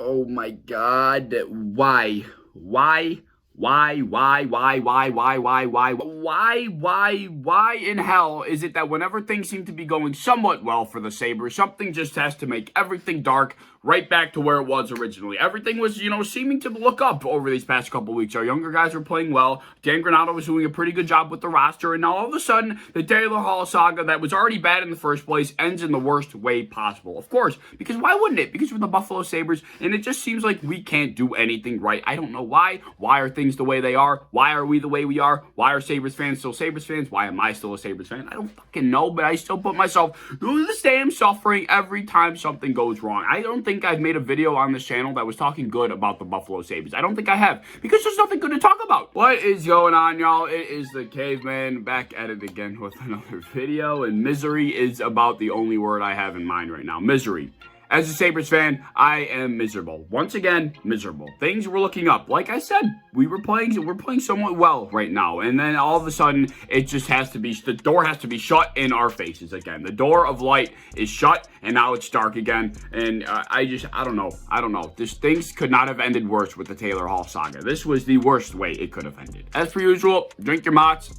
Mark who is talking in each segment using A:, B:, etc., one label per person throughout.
A: Oh my God. Why? Why in hell is it that whenever things seem to be going somewhat well for the Sabres, something just has to make everything dark right back to where it was originally? Everything was, seeming to look up over these past couple weeks. Our younger guys were playing well. Dan Granato was doing a pretty good job with the roster, and now all of a sudden, the Taylor Hall saga that was already bad in the first place ends in the worst way possible. Of course, because why wouldn't it? Because we're the Buffalo Sabres, and it just seems like we can't do anything right. I don't know why. Why are things the way they are? Why are we the way we are? Why are Sabres fans still Sabres fans? Why am I still a Sabres fan? I don't fucking know, but I still put myself through the same suffering every time something goes wrong. I don't think I've made a video on this channel that was talking good about the Buffalo Sabres. I don't think I have, because there's nothing good to talk about. What is going on, y'all? It is the Caveman back at it again with another video, and misery is about the only word I have in mind right now. Misery. As a Sabres fan, I am miserable. Once again, miserable. Things were looking up. Like I said, we're playing somewhat well right now. And then all of a sudden, it just has to be, the door has to be shut in our faces again. The door of light is shut, and now it's dark again. And I don't know. Things could not have ended worse with the Taylor Hall saga. This was the worst way it could have ended. As per usual, drink your Mott's.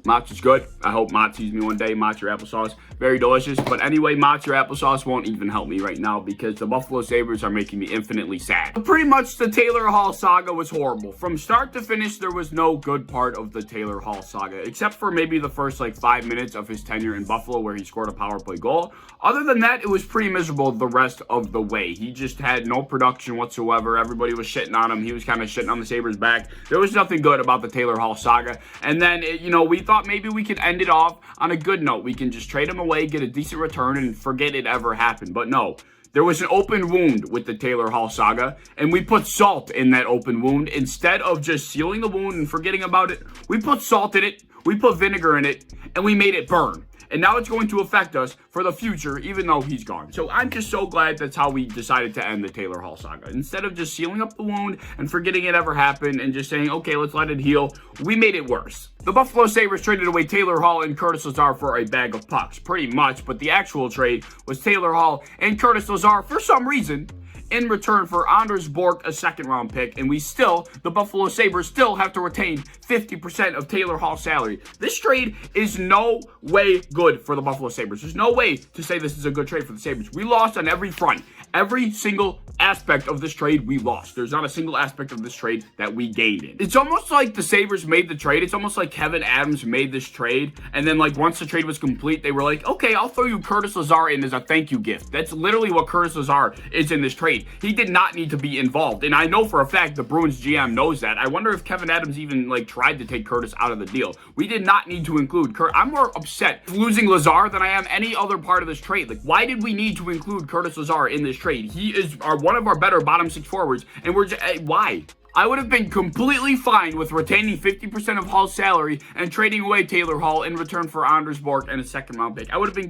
A: Mott's is good. I hope Mott sees me one day. Mott's your applesauce. Very delicious. But anyway, Mott's your applesauce won't even help me right now because the Buffalo Sabres are making me infinitely sad. But pretty much the Taylor Hall saga was horrible. From start to finish, there was no good part of the Taylor Hall saga, except for maybe the first 5 minutes of his tenure in Buffalo where he scored a power play goal. Other than that, it was pretty miserable the rest of the way. He just had no production whatsoever. Everybody was shitting on him. He was kind of shitting on the Sabres back. There was nothing good about the Taylor Hall saga. And then, we thought maybe we could end it off on a good note. We can just trade him away, get a decent return, and forget it ever happened. But no, there was an open wound with the Taylor Hall saga, and we put salt in that open wound. Instead of just sealing the wound and forgetting about it, we put salt in it, we put vinegar in it, and we made it burn. And now it's going to affect us for the future, even though he's gone. So I'm just so glad that's how we decided to end the Taylor Hall saga. Instead of just sealing up the wound and forgetting it ever happened and just saying, okay, let's let it heal, we made it worse. The Buffalo Sabres traded away Taylor Hall and Curtis Lazar for a bag of pucks, pretty much. But the actual trade was Taylor Hall and Curtis Lazar, for some reason, in return for Anders Bork, a second-round pick, and the Buffalo Sabres still have to retain 50% of Taylor Hall's salary. This trade is no way good for the Buffalo Sabres. There's no way to say this is a good trade for the Sabres. We lost on every front. Every single aspect of this trade, we lost. There's not a single aspect of this trade that we gained in. It's almost like the Sabres made the trade. It's almost like Kevin Adams made this trade, and then once the trade was complete, they were like, okay, I'll throw you Curtis Lazar in as a thank you gift. That's literally what Curtis Lazar is in this trade. He did not need to be involved, and I know for a fact the Bruins GM knows that. I wonder if Kevin Adams even tried to take Curtis out of the deal. We did not need to include Curtis. I'm more upset losing Lazar than I am any other part of this trade. Why did we need to include Curtis Lazar in this trade? He is one of our better bottom six forwards, and we're just, why? I would have been completely fine with retaining 50% of Hall's salary and trading away Taylor Hall in return for Anders Bork and a second-round pick. I would have been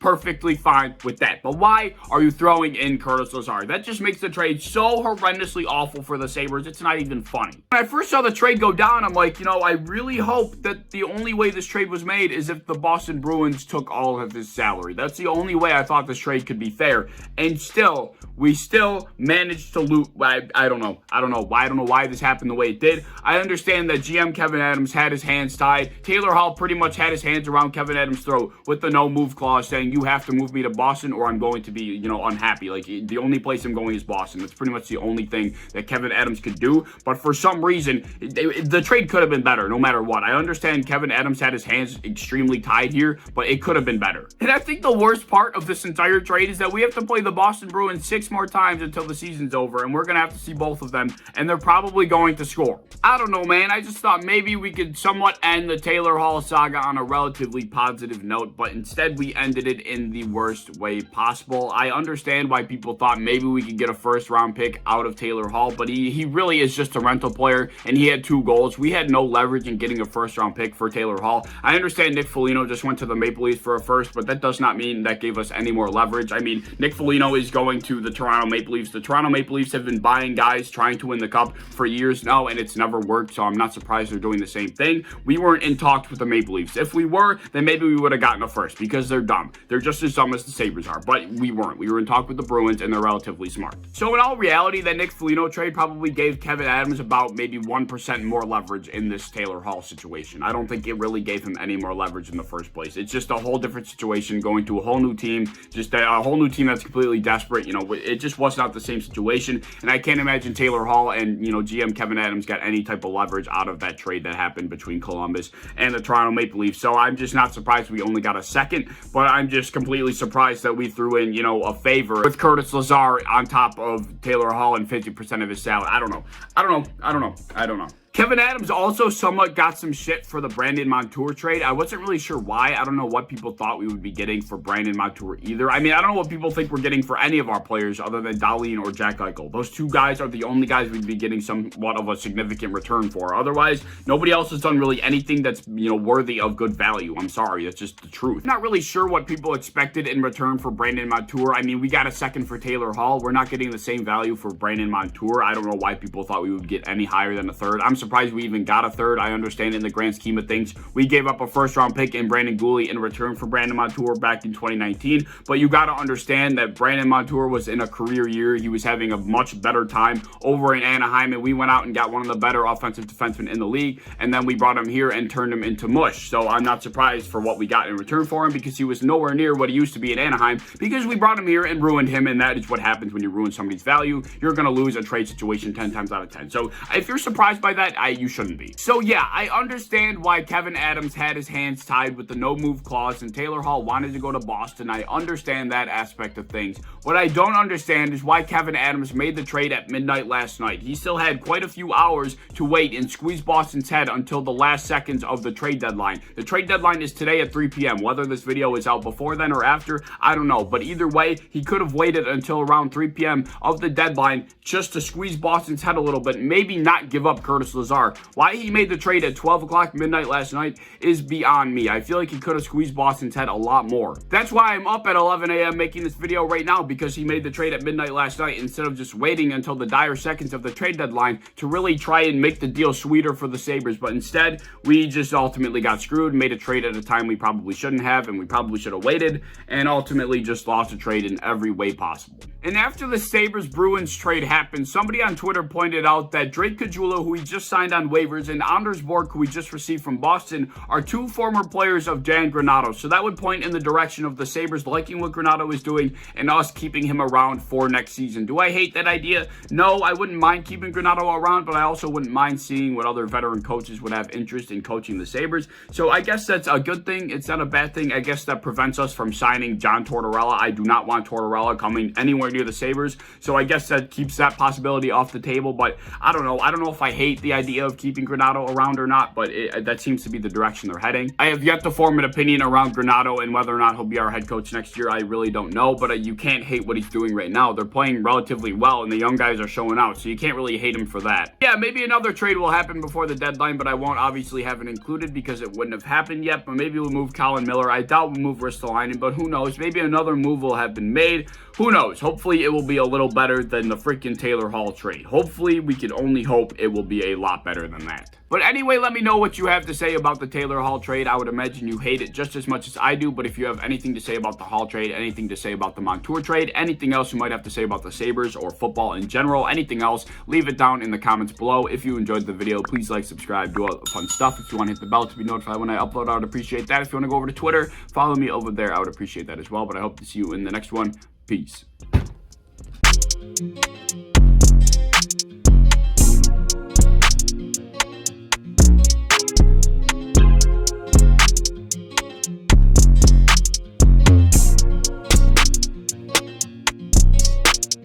A: perfectly fine with that. But why are you throwing in Curtis Lazar? That just makes the trade so horrendously awful for the Sabres. It's not even funny. When I first saw the trade go down, I'm like, I really hope that the only way this trade was made is if the Boston Bruins took all of his salary. That's the only way I thought this trade could be fair. And still, we still managed to loot. I don't know. I don't know why this happened the way it did. I understand that GM Kevin Adams had his hands tied. Taylor Hall pretty much had his hands around Kevin Adams' throat with the no move clause, saying you have to move me to Boston or I'm going to be, unhappy. The only place I'm going is Boston. That's pretty much the only thing that Kevin Adams could do. But for some reason, the trade could have been better no matter what. I understand Kevin Adams had his hands extremely tied here, but it could have been better. And I think the worst part of this entire trade is that we have to play the Boston Bruins 6 more times until the season's over, and we're going to have to see both of them, and they're probably going to score. I don't know, man. I just thought maybe we could somewhat end the Taylor Hall saga on a relatively positive note, but instead we ended it in the worst way possible. I understand why people thought maybe we could get a first-round pick out of Taylor Hall, but he really is just a rental player, and he had 2 goals. We had no leverage in getting a first-round pick for Taylor Hall. I understand Nick Foligno just went to the Maple Leafs for a first, but that does not mean that gave us any more leverage. I mean, Nick Foligno is going to the Toronto Maple Leafs. The Toronto Maple Leafs have been buying guys trying to win the Cup for years now, and it's never worked, so I'm not surprised they're doing the same thing. We weren't in talks with the Maple Leafs. If we were, then maybe we would have gotten a first, because they're dumb. They're just as dumb as the Sabres are, but we weren't. We were in talk with the Bruins, and they're relatively smart. So in all reality, that Nick Foligno trade probably gave Kevyn Adams about maybe 1% more leverage in this Taylor Hall situation. I don't think it really gave him any more leverage in the first place. It's just a whole different situation, going to a whole new team, just a whole new team that's completely desperate. It just was not the same situation, and I can't imagine Taylor Hall and, GM Kevyn Adams got any type of leverage out of that trade that happened between Columbus and the Toronto Maple Leafs. So I'm just not surprised we only got a second, but I'm just completely surprised that we threw in, a favor with Curtis Lazar on top of Taylor Hall and 50% of his salary. I don't know. Kevyn Adams also somewhat got some shit for the Brandon Montour trade. I wasn't really sure why. I don't know what people thought we would be getting for Brandon Montour either. I mean, I don't know what people think we're getting for any of our players other than Dahlin or Jack Eichel. Those two guys are the only guys we'd be getting somewhat of a significant return for. Otherwise, nobody else has done really anything that's, worthy of good value. I'm sorry, that's just the truth. Not really sure what people expected in return for Brandon Montour. I mean, we got a second for Taylor Hall. We're not getting the same value for Brandon Montour. I don't know why people thought we would get any higher than a third. I'm surprised we even got a third. I understand in the grand scheme of things, we gave up a first-round pick in Brandon Gooley in return for Brandon Montour back in 2019, but you got to understand that Brandon Montour was in a career year. He was having a much better time over in Anaheim, and we went out and got one of the better offensive defensemen in the league, and then we brought him here and turned him into mush. So I'm not surprised for what we got in return for him, because he was nowhere near what he used to be in Anaheim, because we brought him here and ruined him, and that is what happens when you ruin somebody's value. You're going to lose a trade situation 10 times out of 10. So if you're surprised by that, you shouldn't be. So yeah, I understand why Kevyn Adams had his hands tied with the no-move clause and Taylor Hall wanted to go to Boston. I understand that aspect of things. What I don't understand is why Kevyn Adams made the trade at midnight last night. He still had quite a few hours to wait and squeeze Boston's head until the last seconds of the trade deadline. The trade deadline is today at 3 p.m. Whether this video is out before then or after, I don't know. But either way, he could have waited until around 3 p.m. of the deadline just to squeeze Boston's head a little bit, maybe not give up Curtis Lazar. Why he made the trade at 12 o'clock midnight last night is beyond me. I feel like he could have squeezed Boston's head a lot more. That's why I'm up at 11 a.m. making this video right now, because he made the trade at midnight last night instead of just waiting until the dire seconds of the trade deadline to really try and make the deal sweeter for the Sabres. But instead, we just ultimately got screwed, made a trade at a time we probably shouldn't have, and we probably should have waited, and ultimately just lost a trade in every way possible. And after the Sabres-Bruins trade happened, somebody on Twitter pointed out that Drake Caggiula, who he just signed on waivers, and Anders Bork, who we just received from Boston, are two former players of Dan Granato. So that would point in the direction of the Sabres liking what Granato is doing and us keeping him around for next season. Do I hate that idea? No, I wouldn't mind keeping Granato around, but I also wouldn't mind seeing what other veteran coaches would have interest in coaching the Sabres. So I guess that's a good thing. It's not a bad thing. I guess that prevents us from signing John Tortorella. I do not want Tortorella coming anywhere near the Sabres, so I guess that keeps that possibility off the table. But I don't know if I hate the idea of keeping Granato around or not, but that seems to be the direction they're heading. I have yet to form an opinion around Granato and whether or not he'll be our head coach next year. I really don't know, but you can't hate what he's doing right now. They're playing relatively well, and the young guys are showing out, so you can't really hate him for that. Yeah, maybe another trade will happen before the deadline, but I won't obviously have it included because it wouldn't have happened yet. But maybe we'll move Colin Miller. I doubt we'll move Ristolainen, but who knows? Maybe another move will have been made. Who knows? Hopefully it will be a little better than the freaking Taylor Hall trade. Hopefully, we can only hope it will be a lot better than that. But anyway, let me know what you have to say about the Taylor Hall trade. I would imagine you hate it just as much as I do, but if you have anything to say about the Hall trade, anything to say about the Montour trade, anything else you might have to say about the Sabres or football in general, anything else, leave it down in the comments below. If you enjoyed the video, please like, subscribe, do all the fun stuff. If you want to hit the bell to be notified when I upload, I would appreciate that. If you want to go over to Twitter, follow me over there. I would appreciate that as well, but I hope to see you in the next one. Peace.